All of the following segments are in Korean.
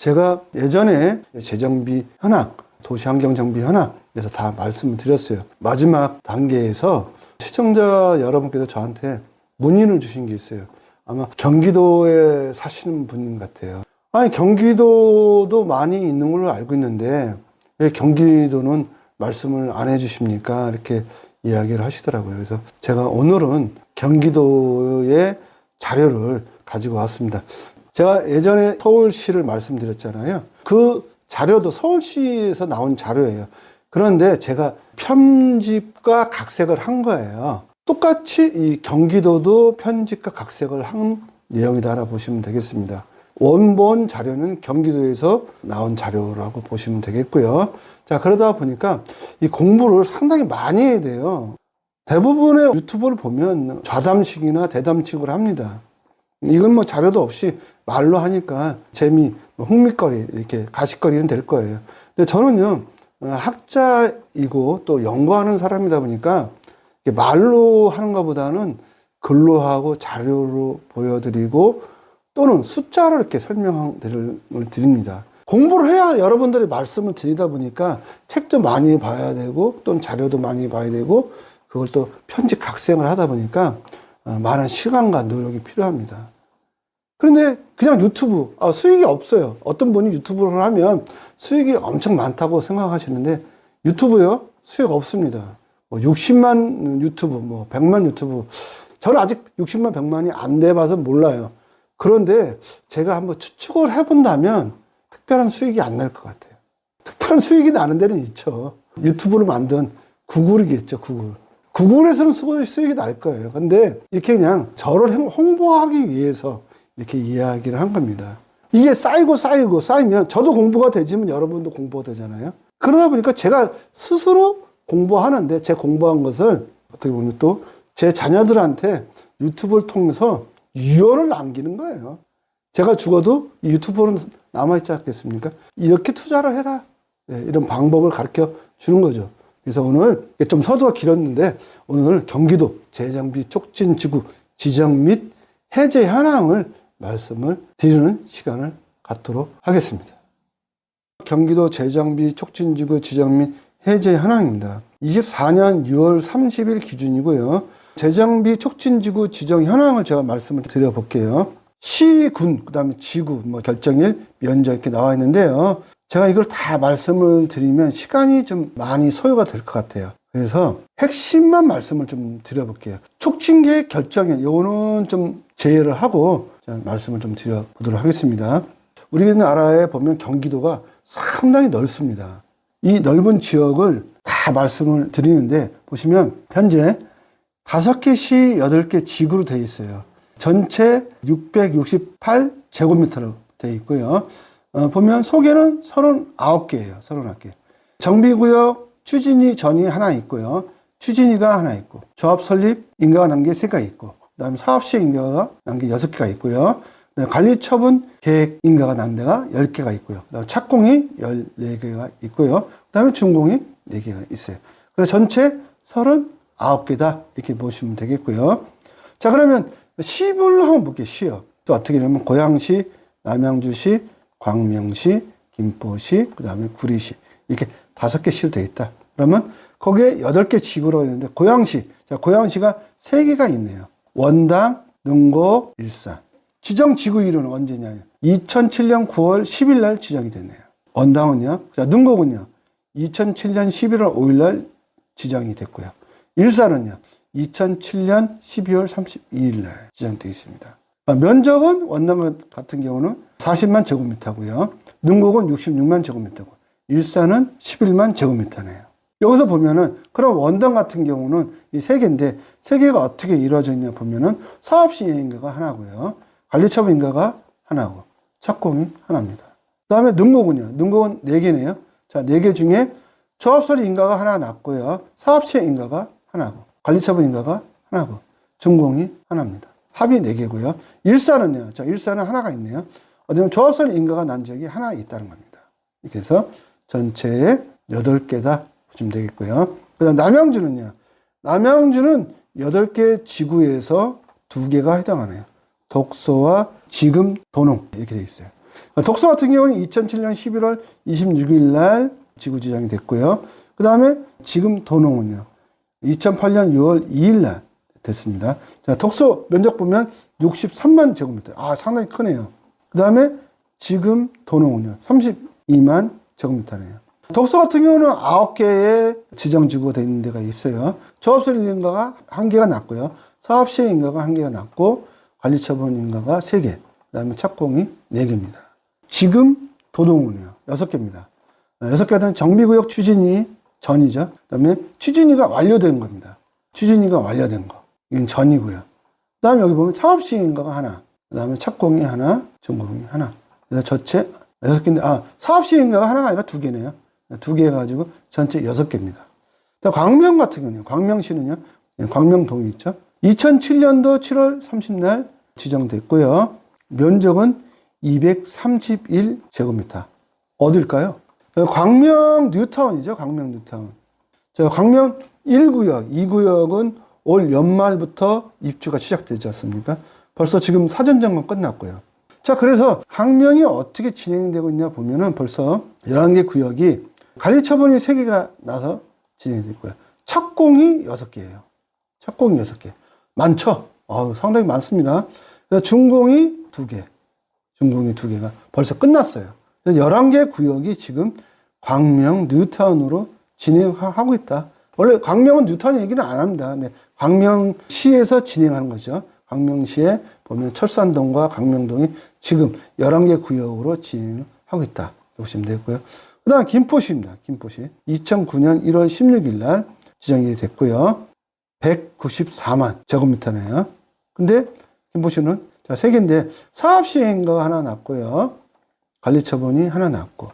제가 예전에 재정비 현황, 도시환경정비 현황에서 다 말씀을 드렸어요. 마지막 단계에서 시청자 여러분께서 저한테 문의를 주신 게 있어요. 아마 경기도에 사시는 분인 것 같아요. 아니, 경기도도 많이 있는 걸로 알고 있는데 왜 경기도는 말씀을 안 해주십니까? 이렇게 이야기를 하시더라고요. 그래서 제가 오늘은 경기도의 자료를 가지고 왔습니다. 제가 예전에 서울시를 말씀드렸잖아요. 그 자료도 서울시에서 나온 자료예요. 그런데 제가 편집과 각색을 한 거예요. 똑같이 이 경기도도 편집과 각색을 한 내용이다 보시면 되겠습니다. 원본 자료는 경기도에서 나온 자료라고 보시면 되겠고요. 자, 그러다 보니까 이 공부를 상당히 많이 해야 돼요. 대부분의 유튜브를 보면 좌담식이나 대담식으로 합니다. 이건 뭐 자료도 없이 말로 하니까 재미, 흥미거리, 이렇게 가십거리는 될 거예요. 근데 저는요, 학자이고 또 연구하는 사람이다 보니까 말로 하는 것보다는 글로 하고 자료로 보여드리고 또는 숫자로 이렇게 설명을 드립니다. 공부를 해야 여러분들이 말씀을 드리다 보니까 책도 많이 봐야 되고 또는 자료도 많이 봐야 되고 그걸 또 편집 각색을 하다 보니까 많은 시간과 노력이 필요합니다. 그런데 그냥 유튜브, 수익이 없어요. 어떤 분이 유튜브를 하면 수익이 엄청 많다고 생각하시는데 유튜브요? 수익 없습니다. 60만 유튜브, 100만 유튜브. 저는 아직 60만, 100만이 안 돼봐서 몰라요. 그런데 제가 한번 추측을 해본다면 특별한 수익이 안 날 것 같아요. 특별한 수익이 나는 데는 있죠. 유튜브를 만든 구글이겠죠, 구글. 구글에서는 수익이 날 거예요. 근데 이렇게 그냥 저를 홍보하기 위해서 이렇게 이야기를 한 겁니다. 이게 쌓이면 저도 공부가 되지만 여러분도 공부가 되잖아요. 그러다 보니까 제가 스스로 공부하는데 제 공부한 것을 어떻게 보면 또 제 자녀들한테 유튜브를 통해서 유언을 남기는 거예요. 제가 죽어도 유튜브는 남아있지 않겠습니까? 이렇게 투자를 해라. 네, 이런 방법을 가르쳐 주는 거죠. 그래서 오늘 좀 서두가 길었는데 오늘 경기도 재정비 촉진지구 지정 및 해제 현황을 말씀을 드리는 시간을 갖도록 하겠습니다. 경기도 재정비 촉진지구 지정 및 해제 현황입니다. 24년 6월 30일 기준이고요. 재정비 촉진지구 지정 현황을 제가 말씀을 드려볼게요. 시, 군, 그 다음에 지구, 결정일, 면적 이렇게 나와 있는데요. 제가 이걸 다 말씀을 드리면 시간이 좀 많이 소요가 될 것 같아요. 그래서 핵심만 말씀을 좀 드려볼게요. 촉진계획 결정일, 요거는 좀 제외를 하고 말씀을 좀 드려보도록 하겠습니다. 우리나라에 보면 경기도가 상당히 넓습니다. 이 넓은 지역을 다 말씀을 드리는데 보시면 현재 5개 시 8개 지구로 되어 있어요. 전체 668제곱미터로 되어 있고요. 보면 소개는 39개예요. 39개. 정비구역 추진위 전위 하나 있고요. 추진위가 하나 있고, 조합 설립 인가가 난 게 3개가 있고, 그 다음에 사업시행 인가가 난 게 6개가 있고요. 관리처분 계획 인가가 난 데가 10개가 있고요. 그다음에 착공이 14개가 있고요. 그 다음에 준공이 4개가 있어요. 그래서 전체 39개다. 이렇게 보시면 되겠고요. 자, 그러면 시별로 한번 볼게요. 시요. 또 어떻게 되냐면 고양시, 남양주시, 광명시, 김포시, 그 다음에 구리시. 이렇게 5개 시로 되어 있다. 그러면 거기에 8개 지구로 있는데 고양시. 자, 고양시가 3개가 있네요. 원당, 능곡, 일산. 지정 지구일은 언제냐? 2007년 9월 10일 날 지정이 됐네요. 원당은요? 자, 능곡은요? 2007년 11월 5일 날 지정이 됐고요. 일산은요? 2007년 12월 32일 날 지정되어 있습니다. 면적은 원당 같은 경우는 40만 제곱미터고요. 능곡은 66만 제곱미터고, 일산은 11만 제곱미터네요. 여기서 보면은, 그럼 원당 같은 경우는 이 3개인데, 3개가 어떻게 이루어져 있냐 보면은, 사업시행 인가가 하나고요. 관리처분 인가가 하나고, 착공이 하나입니다. 그 다음에 능곡은요. 능곡은 4개네요. 자, 4개 중에 조합설립 인가가 하나 났고요. 사업시행 인가가 하나고, 관리처분 인가가 하나고, 준공이 하나입니다. 합이 4개고요. 일산은요. 자, 일산은 하나가 있네요. 어디면 조합설립 인가가 난 적이 하나 있다는 겁니다. 이렇게 해서 전체에 8개다 보시면 되겠고요. 그 다음 남양주는요. 남양주는 8개 지구에서 2개가 해당하네요. 독소와 지금, 도농 이렇게 되어 있어요. 독서 같은 경우는 2007년 11월 26일 날 지구 지정이 됐고요. 그 다음에 지금 도농은요, 2008년 6월 2일 날 됐습니다. 자, 독서 면적 보면 63만 제곱미터. 상당히 크네요. 그 다음에 지금 도농은요, 32만 제곱미터네요. 독서 같은 경우는 9개의 지정지구가 되는 데가 있어요. 조합설 인가가 1개가 났고요. 사업시행 인가가 1개가 났고, 관리처분 인가가 3개, 그 다음에 착공이 4개입니다. 지금 도농은요, 6개입니다. 6개는 정비구역 추진이 전이죠. 그 다음에 추진위가 완료된 겁니다. 추진위가 완료된 거. 이건 전이고요. 그 다음에 여기 보면 사업시행인가가 하나, 그 다음에 착공이 하나, 준공이 하나. 그래서 전체 6개인데, 사업시행인가가 하나가 아니라 2개네요. 2개 해가지고 전체 6개입니다. 광명 같은 경우는, 광명시는요, 광명동이 있죠. 2007년도 7월 30날 지정됐고요. 면적은 231제곱미터. 어딜까요? 광명 뉴타운이죠. 광명 뉴타운. 광명 1구역, 2구역은 올 연말부터 입주가 시작되지 않습니까? 벌써 지금 사전점검 끝났고요. 자, 그래서 광명이 어떻게 진행되고 있냐 보면은 벌써 11개 구역이 관리처분이 3개가 나서 진행됐고요. 착공이 6개예요. 착공이 6개. 많죠? 상당히 많습니다. 준공이 2개. 준공이 2개가 벌써 끝났어요. 11개 구역이 지금 광명 뉴타운으로 진행하고 있다. 원래 광명은 뉴타운 얘기는 안 합니다. 네, 광명시에서 진행하는 거죠. 광명시에 보면 철산동과 광명동이 지금 11개 구역으로 진행하고 있다. 보시면 되고요. 그 다음 김포시입니다. 김포시. 2009년 1월 16일 날 지정이 됐고요. 194만 제곱미터네요. 근데 김포시는 3개인데 사업시행인가가 하나 났고요. 관리처분이 하나 났고,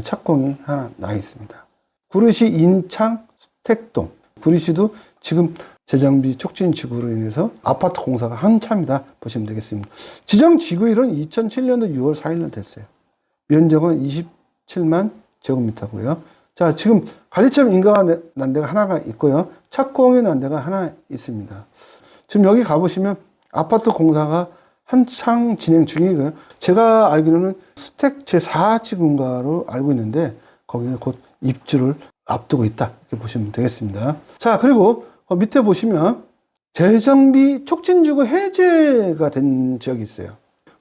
착공이 하나 나 있습니다. 구리시 인창 수택동. 구리시도 지금 재정비 촉진 지구로 인해서 아파트 공사가 한참이다 보시면 되겠습니다. 지정 지구일은 2007년도 6월 4일날 됐어요. 면적은 27만 제곱미터고요. 자, 지금 관리처분 인가가 난 데가 하나가 있고요. 착공이 난 데가 하나 있습니다. 지금 여기 가보시면 아파트 공사가 한창 진행 중이고요. 제가 알기로는 수택 제4지구인가로 알고 있는데 거기에 곧 입주를 앞두고 있다 이렇게 보시면 되겠습니다. 자, 그리고 밑에 보시면 재정비 촉진지구 해제가 된 지역이 있어요.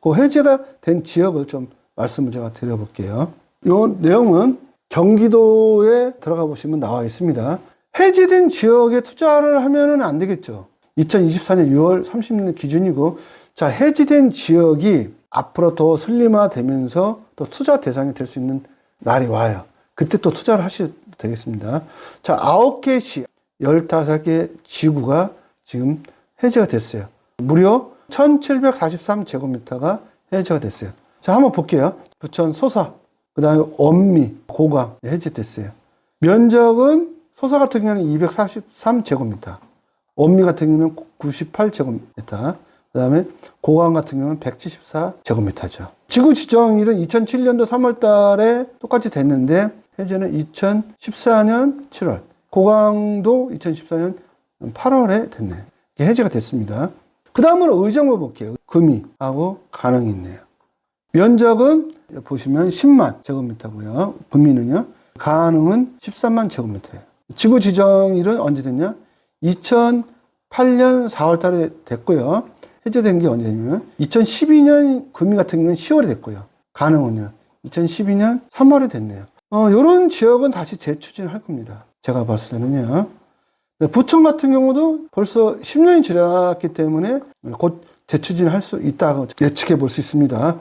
그 해제가 된 지역을 좀 말씀을 제가 드려볼게요. 이 내용은 경기도에 들어가 보시면 나와 있습니다. 해제된 지역에 투자를 하면은 안 되겠죠. 2024년 6월 30일 기준이고, 자, 해지된 지역이 앞으로 더 슬림화되면서 또 투자 대상이 될 수 있는 날이 와요. 그때 또 투자를 하셔도 되겠습니다. 자, 9개 시, 15개 지구가 지금 해제가 됐어요. 무려 1743제곱미터가 해제가 됐어요. 자, 한번 볼게요. 부천 소사, 그 다음에 원미, 고강 해제됐어요. 면적은 소사 같은 경우는 243제곱미터, 원미 같은 경우는 98제곱미터, 그 다음에 고강 같은 경우는 174제곱미터죠. 지구 지정일은 2007년도 3월 달에 똑같이 됐는데, 해제는 2014년 7월, 고강도 2014년 8월에 됐네요. 해제가 됐습니다. 그 다음으로 의정부 볼게요. 금이하고 간흥이 있네요. 면적은 보시면 10만 제곱미터고요. 금이는요. 간흥은 13만 제곱미터예요. 지구 지정일은 언제 됐냐? 2008년 4월 달에 됐고요. 해제된 게 언제냐면 2012년 금이 같은 경우는 10월에 됐고요. 간흥은요. 2012년 3월에 됐네요. 요런 지역은 다시 재추진할 겁니다. 제가 봤을 때는요. 부천 같은 경우도 벌써 10년이 지났기 때문에 곧 재추진할 수 있다고 예측해 볼 수 있습니다.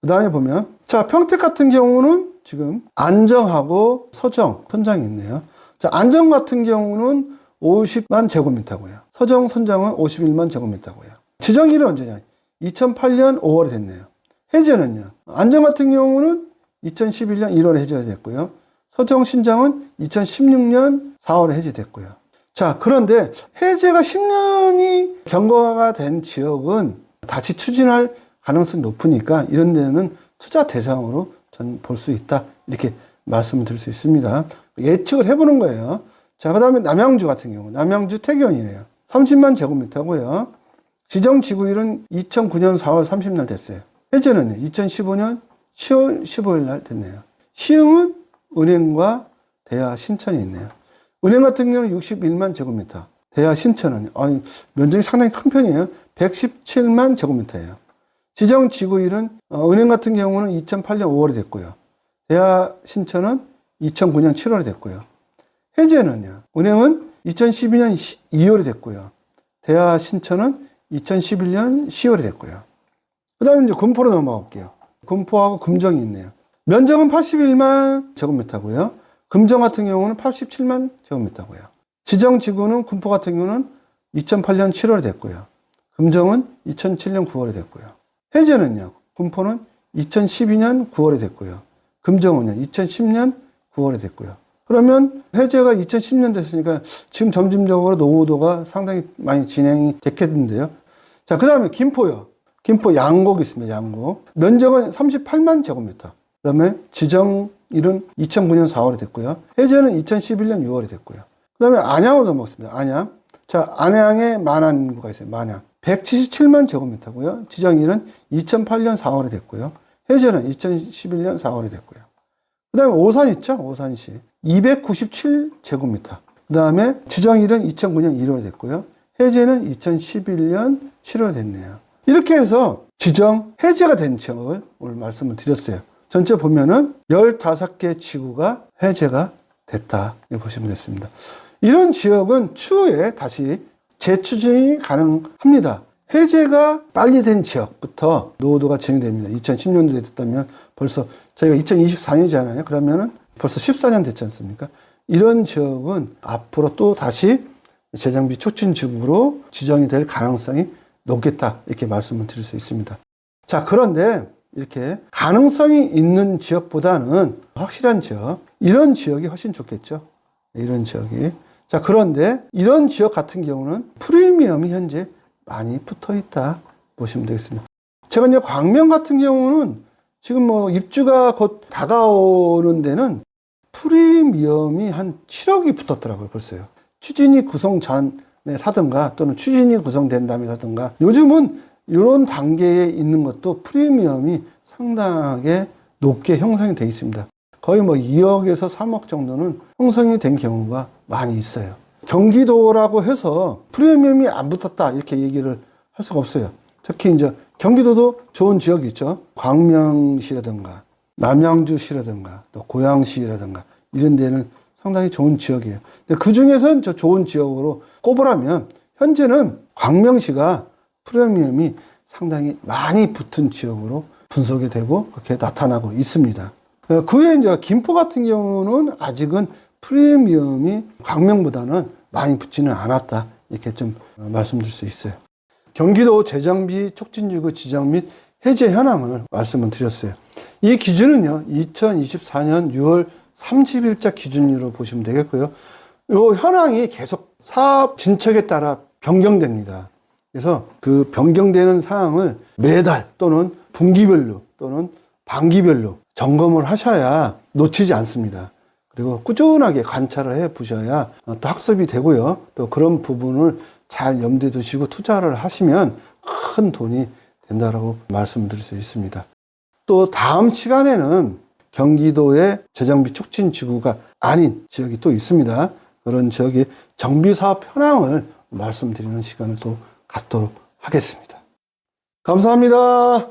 그 다음에 보면, 자, 평택 같은 경우는 지금 안정하고 서정, 선장이 있네요. 자, 안정 같은 경우는 50만 제곱미터고요. 서정, 선정은 51만 제곱미터고요. 지정일은 언제냐? 2008년 5월에 됐네요. 해제는요. 안정 같은 경우는 2011년 1월에 해제가 됐고요. 서정, 신장은 2016년 4월에 해제됐고요. 자, 그런데 해제가 10년이 경과가 된 지역은 다시 추진할 가능성이 높으니까 이런 데는 투자 대상으로 전 볼 수 있다. 이렇게 말씀을 드릴 수 있습니다. 예측을 해보는 거예요. 자, 그 다음에 남양주 같은 경우, 남양주 태교원이네요. 30만 제곱미터고요. 지정 지구일은 2009년 4월 30일 됐어요. 해제는 2015년 10월 15일 날 됐네요. 시흥은 은행과 대하 신천이 있네요. 은행 같은 경우는 61만 제곱미터, 대하 신천은 면적이 상당히 큰 편이에요. 117만 제곱미터예요. 지정 지구일은 은행 같은 경우는 2008년 5월에 됐고요. 대하 신천은 2009년 7월에 됐고요. 해제는요. 은행은 2012년 2월에 됐고요. 대하 신천은 2011년 10월에 됐고요. 그 다음에 이제 군포로 넘어가 볼게요. 군포하고 금정이 있네요. 면적은 81만 제곱미터고요. 금정 같은 경우는 87만 제곱미터고요. 지정 지구는 군포 같은 경우는 2008년 7월에 됐고요. 금정은 2007년 9월에 됐고요. 해제는요. 군포는 2012년 9월에 됐고요. 금정은요. 2010년 9월에 됐고요. 그러면 해제가 2010년 됐으니까 지금 점진적으로 노후도가 상당히 많이 진행이 됐겠는데요. 자, 그 다음에 김포요. 김포 양곡이 있습니다. 양곡. 면적은 38만 제곱미터. 그 다음에 지정일은 2009년 4월에 됐고요. 해제는 2011년 6월에 됐고요. 그 다음에 안양으로 넘어갔습니다. 안양. 자, 안양에 만안구가 있어요. 만양. 177만 제곱미터고요. 지정일은 2008년 4월에 됐고요. 해제는 2011년 4월에 됐고요. 그 다음에 오산 있죠? 오산시. 297제곱미터. 그 다음에 지정일은 2009년 1월에 됐고요. 해제는 2011년 7월에 됐네요. 이렇게 해서 지정 해제가 된 지역을 오늘 말씀을 드렸어요. 전체 보면은 15개 지구가 해제가 됐다. 이렇게 보시면 됐습니다. 이런 지역은 추후에 다시 재추진이 가능합니다. 해제가 빨리 된 지역부터 노후도가 진행됩니다. 2010년도에 됐다면 벌써 저희가 2024년이잖아요. 그러면은 벌써 14년 됐지 않습니까? 이런 지역은 앞으로 또 다시 재정비 촉진 지구로 지정이 될 가능성이 높겠다. 이렇게 말씀을 드릴 수 있습니다. 자, 그런데 이렇게 가능성이 있는 지역보다는 확실한 지역, 이런 지역이 훨씬 좋겠죠. 이런 지역이. 자, 그런데 이런 지역 같은 경우는 프리미엄이 현재 많이 붙어 있다 보시면 되겠습니다. 제가 이제 광명 같은 경우는 지금 뭐 입주가 곧 다가오는 데는 프리미엄이 한 7억이 붙었더라고요, 벌써요. 추진이 구성 전에 사든가 또는 추진이 구성된 다음에 사든가 요즘은 이런 단계에 있는 것도 프리미엄이 상당하게 높게 형성이 되어 있습니다. 거의 뭐 2억에서 3억 정도는 형성이 된 경우가 많이 있어요. 경기도라고 해서 프리미엄이 안 붙었다 이렇게 얘기를 할 수가 없어요. 특히 이제 경기도도 좋은 지역이 있죠. 광명시라든가 남양주시라든가 또 고양시라든가 이런 데는 상당히 좋은 지역이에요. 근데 그 중에서는 저 좋은 지역으로 꼽으라면 현재는 광명시가 프리미엄이 상당히 많이 붙은 지역으로 분석이 되고 그렇게 나타나고 있습니다. 그 외에 이제 김포 같은 경우는 아직은 프리미엄이 광명보다는 많이 붙지는 않았다. 이렇게 좀 말씀드릴 수 있어요. 경기도 재정비 촉진지구 지정 및 해제 현황을 말씀을 드렸어요. 이 기준은요, 2024년 6월 30일자 기준으로 보시면 되겠고요. 이 현황이 계속 사업 진척에 따라 변경됩니다. 그래서 그 변경되는 사항을 매달 또는 분기별로 또는 반기별로 점검을 하셔야 놓치지 않습니다. 그리고 꾸준하게 관찰을 해 보셔야 또 학습이 되고요. 또 그런 부분을 잘 염두에 두시고 투자를 하시면 큰 돈이 된다라고 말씀드릴 수 있습니다. 또 다음 시간에는 경기도의 재정비 촉진 지구가 아닌 지역이 또 있습니다. 그런 지역의 정비사업 현황을 말씀드리는 시간을 또 갖도록 하겠습니다. 감사합니다.